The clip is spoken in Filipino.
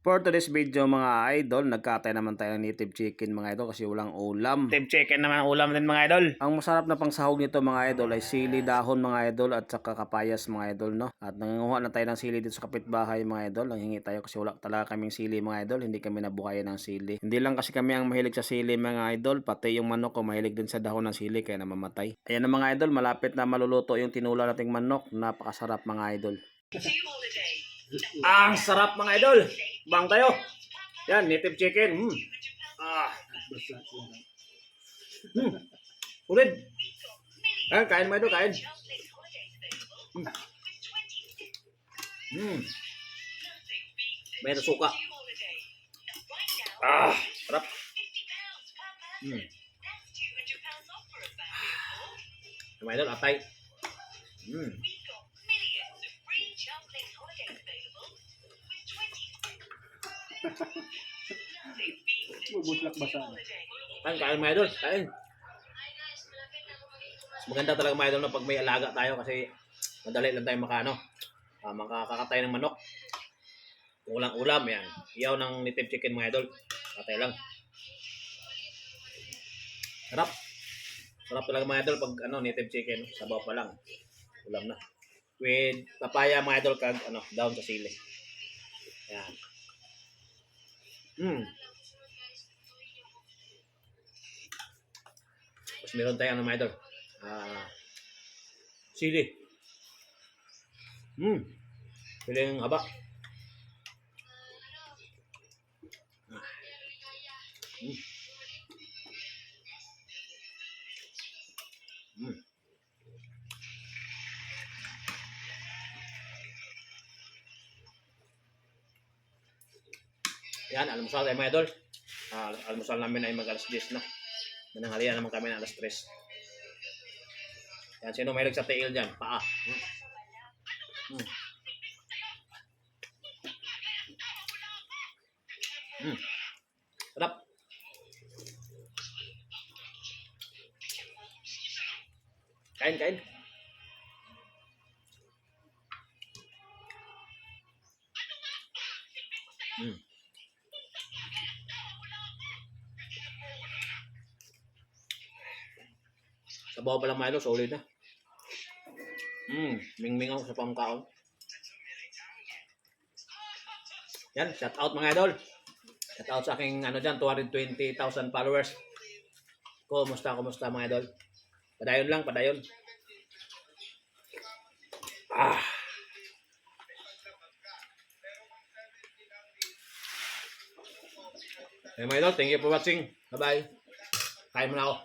For today's video mga idol, nagkatay naman tayo ng native chicken mga idol kasi walang ulam. Native chicken naman ang ulam din mga idol. Ang masarap na pangsahog nito mga idol ay sili dahon mga idol at saka kapayas mga idol, no. At nangunguha na tayo ng sili dito sa kapitbahay mga idol. Nanghingi tayo kasi wala talaga kaming sili mga idol. Hindi kami nabuhayan ng sili. Hindi lang kasi kami ang mahilig sa sili mga idol, pati yung manok ko mahilig din sa dahon ng sili kaya namamatay. Ayan na mga idol, malapit na maluluto yung tinula nating manok. Napakasarap mga idol. Ang sarap mga idol. Bang tayo. Yan, native chicken. Ulit. Ayan, kain mga idol, kain. May suka. Sarap. Mga idol, atay. Bubutlak ba sana? Kain mga idol, kain. Mas maganda talaga mga idol na pag may alaga tayo kasi madali lang tayo makakatay ng manok. Ulang-ulam yan. Iyaw ng native chicken mga idol. Katay lang. Sarap. Sarap talaga mga idol pag native chicken. Sabaw pa lang. Ulam na. With papaya mga idol kag down sa sili. Yan. Tapos meron tayong mga idol. Sili. Sili yung haba. Yan, almusal tayo mga idol. Almusal namin ay mag alas 10 na. Mananghalian naman kami ng alas 3. Yan, sino mahilig sa tail dyan? Paa. Sarap. Kain, kain. Sabaw pa lang mga idol, solid na. Mingming ako sa pangkaon. Yan, shout out mga idol. Shout out sa aking 220,000 followers. Kumusta mga idol? Padayon lang, padayon. Hey mga idol, thank you for watching. Bye-bye. Kain muna ako.